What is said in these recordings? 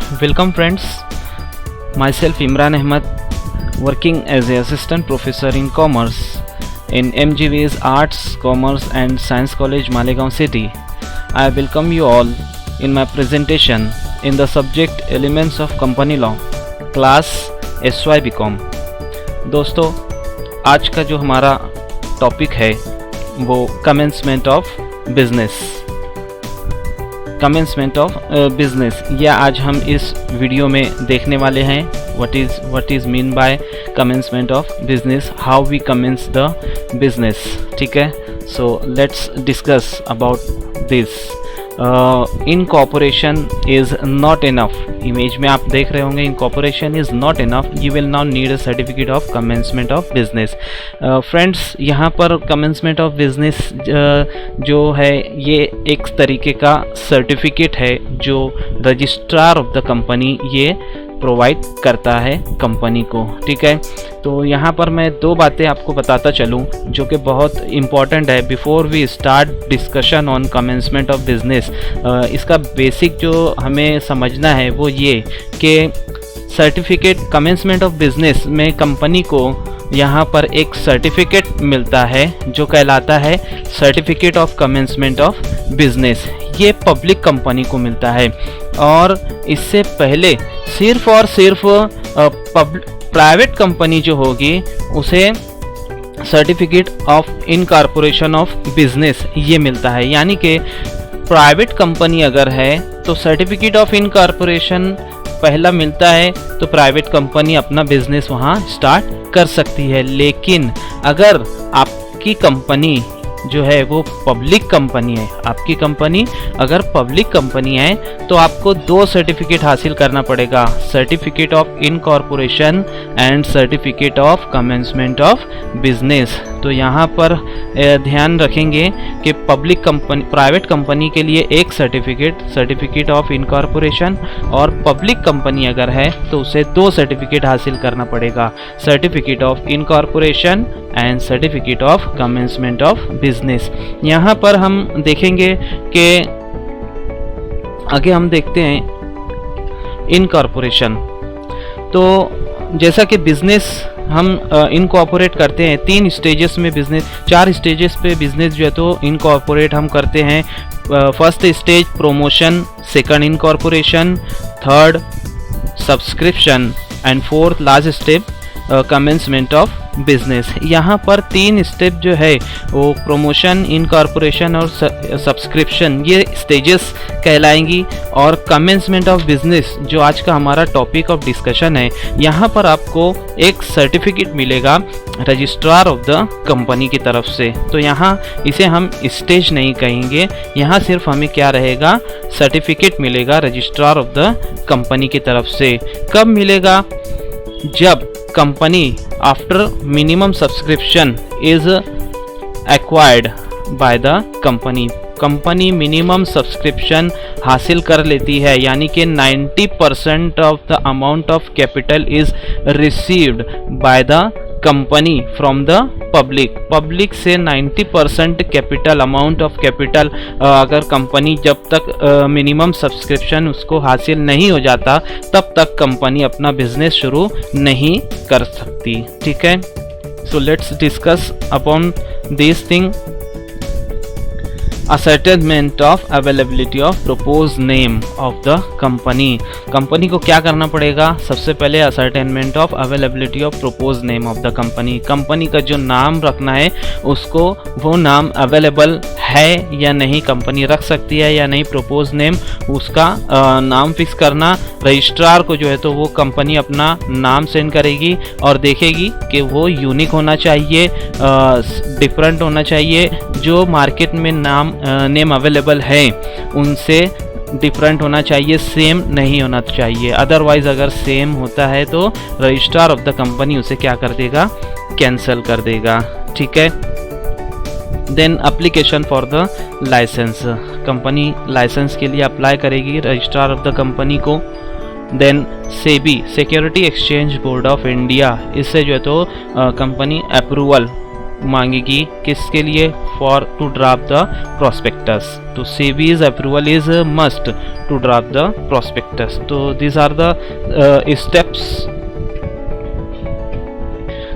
Welcome friends, myself Imran Ahmed, working as a assistant professor in commerce in MGV's Arts, Commerce and Science College, Malegaon City. I welcome you all in my presentation in the subject Elements of Company Law, class SY BCom. दोस्तों, आज का जो हमारा topic है वो commencement of business या आज हम इस वीडियो में देखने वाले हैं what is mean by commencement of business, how we commence the business. ठीक है, so let's discuss about this. Incorporation is not enough. Image में आप देख रहे होंगे incorporation is not enough, you will not need a certificate of commencement of business. Friends, यहाँ पर commencement of business जो है ये एक तरीके का सर्टिफिकेट है जो रजिस्ट्रार ऑफ द कंपनी ये प्रोवाइड करता है कंपनी को. ठीक है, तो यहाँ पर मैं दो बातें आपको बताता चलूँ जो कि बहुत इम्पॉर्टेंट है before we start discussion on commencement of business. इसका बेसिक जो हमें समझना है वो ये कि सर्टिफिकेट कमेंसमेंट ऑफ बिजनेस में कंपनी को यहाँ पर एक सर्टिफिकेट मिलता है जो कहलाता है certificate of commencement of business. ये पब्लिक कंपनी को मिलता है और इससे पहले सिर्फ और सिर्फ प्राइवेट कंपनी जो होगी उसे certificate of incorporation of business ये मिलता है. यानी कि प्राइवेट कंपनी अगर है तो सर्टिफिकेट ऑफ इनकॉर्पोरेशन पहला मिलता है तो प्राइवेट कंपनी अपना बिजनेस वहाँ स्टार्ट कर सकती है. लेकिन अगर आपकी कंपनी जो है वो पब्लिक कंपनी है, आपकी कंपनी अगर पब्लिक कंपनी है तो आपको दो सर्टिफिकेट हासिल करना पड़ेगा, certificate of incorporation and certificate of commencement of business. तो यहाँ पर ध्यान रखेंगे कि पब्लिक कंपनी प्राइवेट कंपनी के लिए एक सर्टिफिकेट ऑफ इनकॉर्पोरेशन और पब्लिक कंपनी अगर है तो उसे दो सर्टिफिकेट हासिल करना पड़ेगा, certificate of incorporation and certificate of commencement of business. यहाँ पर हम देखेंगे कि आगे हम देखते हैं इनकॉर्पोरेशन. तो जैसा कि बिजनेस हम इनकॉर्पोरेट करते हैं तीन स्टेजेस में, चार स्टेजेस पे बिजनेस जो है तो इनकॉर्पोरेट हम करते हैं. First stage promotion, second incorporation, third subscription and fourth last step commencement of business. यहाँ पर तीन स्टेप जो है वो प्रोमोशन, इनकॉर्पोरेशन और सब्सक्रिप्शन ये स्टेजेस कहलाएंगी. और कमेंसमेंट ऑफ बिजनेस जो आज का हमारा टॉपिक ऑफ डिस्कशन है, यहाँ पर आपको एक सर्टिफिकेट मिलेगा रजिस्ट्रार ऑफ द कंपनी की तरफ से. तो यहाँ इसे हम स्टेज नहीं कहेंगे, यहाँ सिर्फ हमें क्या रहेगा, सर्टिफिकेट मिलेगा रजिस्ट्रार ऑफ द कंपनी की तरफ से. कब मिलेगा? जब company after minimum subscription is acquired by the company minimum subscription हासिल कर लेती है, यानी कि 90% of the amount of capital is received by the company from the public से 90% कैपिटल, अमाउंट ऑफ कैपिटल अगर कंपनी जब तक मिनिमम सब्सक्रिप्शन उसको हासिल नहीं हो जाता तब तक कंपनी अपना बिजनेस शुरू नहीं कर सकती. ठीक है, so let's discuss upon this thing. Ascertainment of availability of propose name of the company को क्या करना पड़ेगा? सबसे पहले ascertainment of availability of propose name of the company का जो नाम रखना है उसको वो नाम अवेलेबल है या नहीं, कंपनी रख सकती है या नहीं, प्रपोज नेम उसका नाम फिक्स करना. रजिस्ट्रार को जो है तो वो कंपनी अपना नाम सेंड करेगी और देखेगी कि वो यूनिक होना चाहिए, डिफरेंट होना चाहिए. जो मार्केट में नेम अवेलेबल है उनसे डिफरेंट होना चाहिए, सेम नहीं होना चाहिए. अदरवाइज अगर सेम होता है तो रजिस्ट्रार ऑफ द कंपनी उसे क्या कर देगा, कैंसिल कर देगा. ठीक है, then application for the licence, company licence के लिए अप्लाई करेगी रजिस्ट्रार ऑफ द कंपनी को. Then SEBI, security exchange board of India, इससे जो है तो कंपनी अप्रूवल मांगेगी किसके लिए, for to draft the prospectus. तो SEBI's approval is must to draft the prospectus. So these are the steps.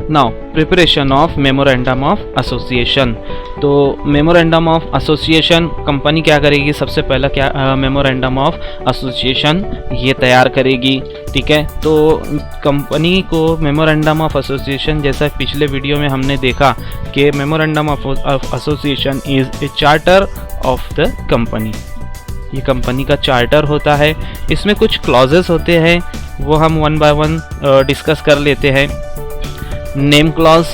Now preparation of memorandum of association. तो memorandum of association company क्या करेगी, सबसे पहला क्या मेमोरेंडम ऑफ एसोसिएशन ये तैयार करेगी, ठीक है। तो कंपनी को मेमोरेंडम ऑफ एसोसिएशन, जैसा पिछले वीडियो में हमने देखा कि memorandum of association is a charter of the company, ये कंपनी का चार्टर होता है। इसमें कुछ क्लॉजेस होते हैं, वो हम वन बाय वन डिस्कस कर लेते हैं। नेम क्लॉज,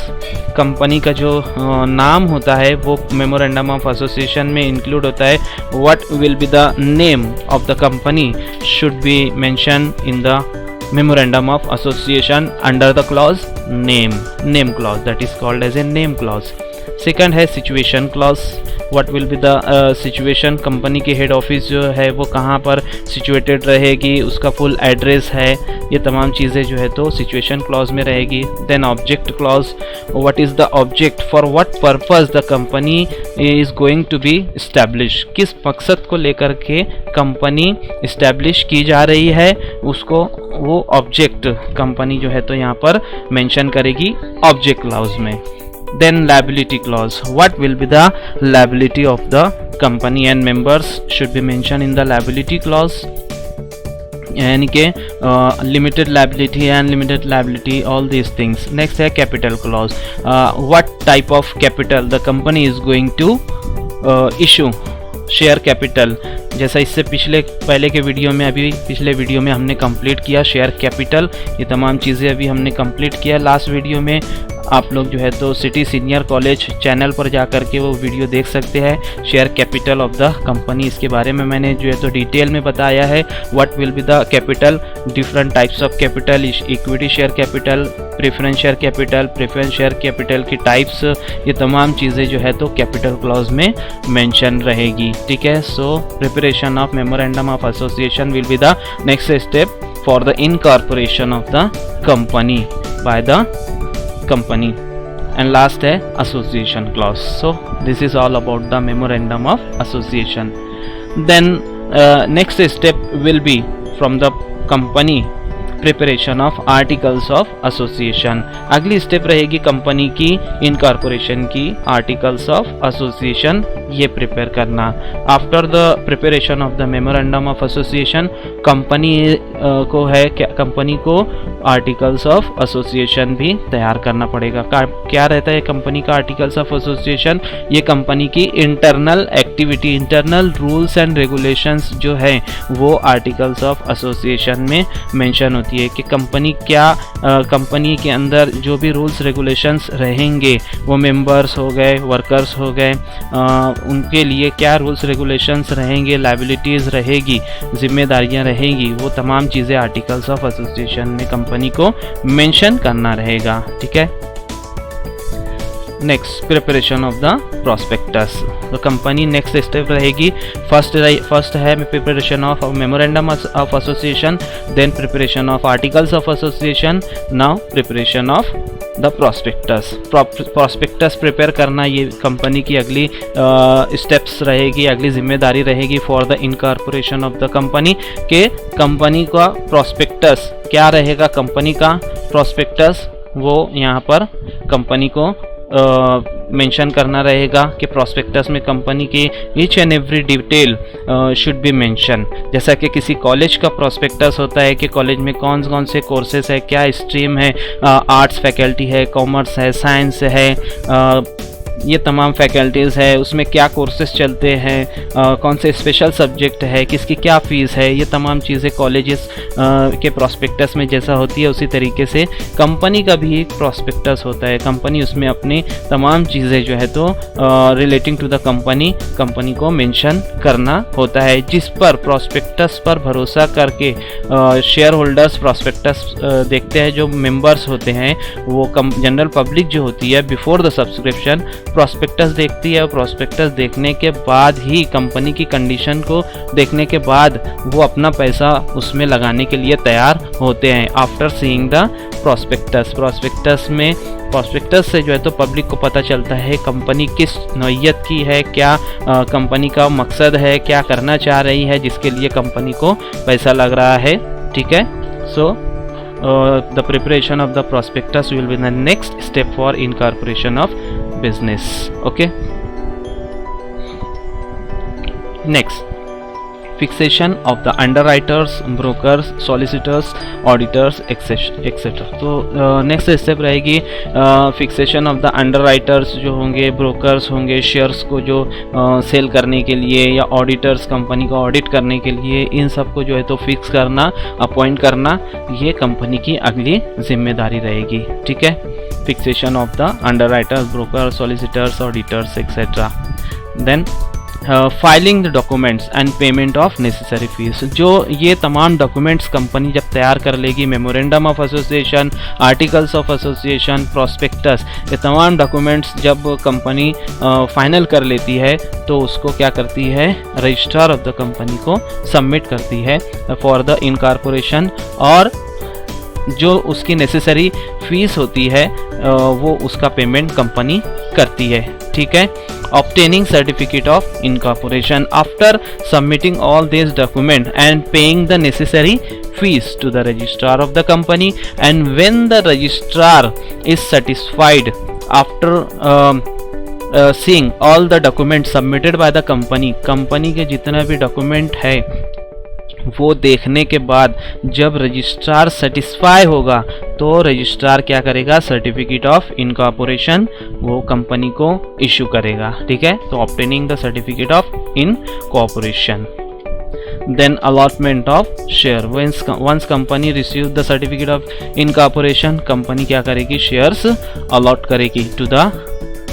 कंपनी का जो नाम होता है वो मेमोरेंडम ऑफ एसोसिएशन में इंक्लूड होता है। What will be the name of the company should be mention in the memorandum of association under the clause name clause, that is called as a name clause. Second है situation clause, what will be the situation, company के head office जो है वो कहाँ पर situated रहेगी, उसका full address है, ये तमाम चीज़ें जो है तो सिचुएशन क्लॉज में रहेगी। Then object clause, what is the object, for what purpose the company is going to be establish, किस मकसद को लेकर के कंपनी इस्टेब्लिश की जा रही है, उसको वो ऑब्जेक्ट कंपनी जो है तो यहाँ पर मेंशन करेगी ऑब्जेक्ट क्लॉज में। Then liability clause, what will be the liability of the company and members should be mentioned in the liability clause, यानी कि limited liability and limited liability, all these things. Next है capital clause, what type of capital the company is going to issue, share capital, जैसा इससे पहले के video में, अभी पिछले वीडियो में हमने कंप्लीट किया शेयर कैपिटल, ये तमाम चीज़ें अभी हमने कंप्लीट किया लास्ट वीडियो में। आप लोग जो है तो सिटी सीनियर कॉलेज चैनल पर जा कर के वो वीडियो देख सकते हैं। Share capital of the company, इसके बारे में मैंने जो है तो डिटेल में बताया है। What will be the capital, different types of capital, equity share capital, preference share capital, preference share capital की टाइप्स, ये तमाम चीज़ें जो है तो कैपिटल क्लॉज में मेंशन रहेगी, ठीक है। So preparation of memorandum of association will be the next step for the incorporation of the company by the company. And last है association clause. So this is all about the memorandum of association. Then next step will be from the company preparation of articles of association. अगली step रहेगी company की incorporation की articles of association ये prepare करना। After the preparation of the memorandum of association company को है company को articles of association भी तैयार करना पड़ेगा। क्या रहता है कंपनी का आर्टिकल्स ऑफ एसोसिएशन, ये कंपनी की internal activity, internal rules and regulations जो है वो आर्टिकल्स ऑफ एसोसिएशन में मेंशन होती है कि कंपनी क्या कंपनी के अंदर जो भी रूल्स रेगुलेशंस रहेंगे वो मेंबर्स हो गए, वर्कर्स हो गए, उनके लिए क्या रूल्स रेगुलेशंस रहेंगे, लायबिलिटीज़ रहेगी, जिम्मेदारियां रहेगी, वो तमाम चीज़ें आर्टिकल्स ऑफ एसोसिएशन में कंपनी को मेंशन करना रहेगा, ठीक है। Next preparation of the prospectus, तो कंपनी नेक्स्ट स्टेप रहेगी। फर्स्ट है preparation of memorandum of association, then preparation of articles of association, now preparation of the prospectus. Prospectus prepare करना ये कंपनी की अगली स्टेप्स रहेगी, अगली जिम्मेदारी रहेगी for the incorporation of the company के कंपनी का प्रॉस्पेक्टस क्या रहेगा, कंपनी का प्रॉस्पेक्टस वो यहाँ पर कंपनी को मेंशन करना रहेगा कि प्रॉस्पेक्टस में कंपनी की each and every detail should be mention. जैसा कि किसी कॉलेज का प्रॉस्पेक्टस होता है कि कॉलेज में कौन कौन से कोर्सेस है, क्या स्ट्रीम है, आर्ट्स फैकल्टी है, कॉमर्स है, साइंस है, ये तमाम फैकल्टीज़ है, उसमें क्या कोर्सेज चलते हैं, कौन से स्पेशल सब्जेक्ट है, किसकी क्या फ़ीस है, ये तमाम चीज़ें कॉलेजेस के प्रॉस्पेक्टस में जैसा होती है उसी तरीके से कंपनी का भी एक प्रॉस्पेक्टस होता है। कंपनी उसमें अपनी तमाम चीज़ें जो है तो रिलेटिंग टू द कंपनी को मेंशन करना होता है, जिस पर प्रॉस्पेक्टस पर भरोसा करके शेयर होल्डर्स प्रॉस्पेक्टस देखते हैं। जो मेंबर्स होते हैं वो जनरल पब्लिक जो होती है बिफोर द सब्सक्रिप्शन प्रॉस्पेक्टस देखती है, और प्रॉस्पेक्टस देखने के बाद ही कंपनी की कंडीशन को देखने के बाद वो अपना पैसा उसमें लगाने के लिए तैयार होते हैं। आफ्टर सीइंग द प्रॉस्पेक्टस में प्रॉस्पेक्टस से जो है तो पब्लिक को पता चलता है कंपनी किस नौइयत की है, क्या कंपनी का मकसद है, क्या करना चाह रही है, जिसके लिए कंपनी को पैसा लग रहा है। ठीक है, so the preparation of the prospectus will be the next step for incorporation of business. Okay, next fixation of the underwriters, brokers, solicitors, auditors etcetera. तो नेक्स्ट स्टेप रहेगी फिक्सेशन ऑफ द अंडरराइटर्स जो होंगे, brokers होंगे, shares को जो cell करने के लिए, या ऑडिटर्स कंपनी को ऑडिट करने के लिए, इन सब को जो है तो फिक्स करना, अपॉइंट करना, ये कंपनी की अगली जिम्मेदारी रहेगी। ठीक है, fixation of the underwriters, brokers, solicitors, auditors etcetera. Then filing the documents and payment of necessary fees. जो ये तमाम डॉक्यूमेंट्स कंपनी जब तैयार कर लेगी, memorandum of association, articles of association, prospectus, ये तमाम डॉक्यूमेंट्स जब कंपनी फाइनल कर लेती है तो उसको क्या करती है, रजिस्ट्रार ऑफ द कंपनी को सबमिट करती है फॉर द इनकॉर्पोरेशन, और जो उसकी नेसेसरी फीस होती है वो उसका पेमेंट कंपनी करती है। ठीक है, obtaining certificate of incorporation after submitting all these documents and paying the necessary fees to the registrar of the company, and when the registrar is satisfied after seeing all the documents submitted by the company के जितना भी document है वो देखने के बाद जब registrar satisfy होगा तो रजिस्ट्रार क्या करेगा, सर्टिफिकेट ऑफ इनकॉर्पोरेशन वो कंपनी को इशू करेगा। ठीक है, तो obtaining the certificate of incorporation. Then allotment of share, once company receive the certificate of incorporation, company क्या करेगी, शेयर्स अलॉट करेगी टू द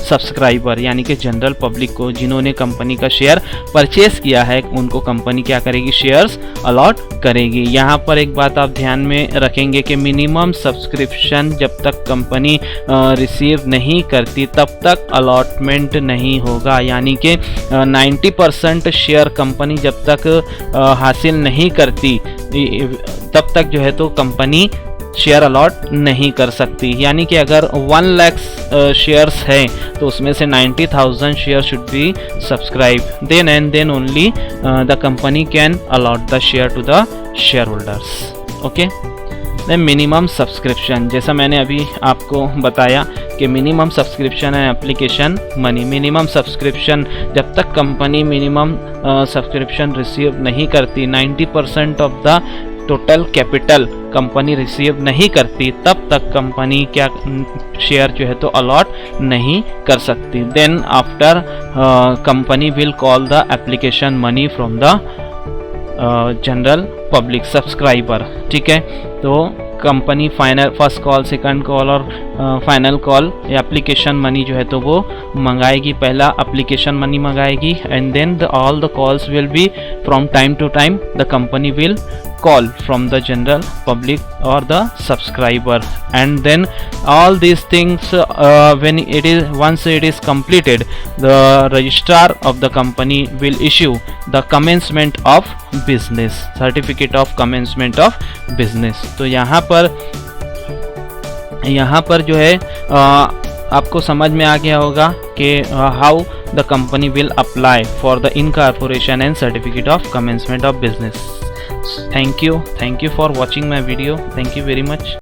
सब्सक्राइबर, यानी कि जनरल पब्लिक को जिन्होंने कंपनी का शेयर परचेस किया है उनको कंपनी क्या करेगी, शेयर्स अलॉट करेगी। यहाँ पर एक बात आप ध्यान में रखेंगे कि मिनिमम सब्सक्रिप्शन जब तक कंपनी रिसीव नहीं करती तब तक अलॉटमेंट नहीं होगा, यानी कि 90% शेयर कंपनी जब तक हासिल नहीं करती तब तक जो है तो कंपनी शेयर अलॉट नहीं कर सकती। यानी कि अगर 1 लाख शेयर्स हैं तो उसमें से 90,000 share should be subscribe, then and then only the company can allot the share to the share holders. Okay, then minimum subscription, जैसा मैंने अभी आपको बताया कि मिनिमम सब्सक्रिप्शन है एप्लीकेशन मनी। मिनिमम सब्सक्रिप्शन जब तक कंपनी मिनिमम सब्सक्रिप्शन रिसीव नहीं करती, 90% of the total capital company receive नहीं करती, तब तक कंपनी क्या शेयर जो है तो अलॉट नहीं कर सकती। Then after company will call the application money from the general public subscriber. ठीक है, तो company final first call, second call और फाइनल कॉल एप्लीकेशन मनी जो है तो वो मंगाएगी। पहला एप्लीकेशन मनी मंगाएगी and then all the calls will be from time to time the company will call from the general public or the subscriber, and then all these things when it is once it is completed, the registrar of the company will issue the commencement of business, certificate of commencement of business। तो यहाँ पर जो है आपको समझ में आ गया होगा कि how the company will apply for the incorporation and certificate of commencement of business। Thank you for watching my video. Thank you very much.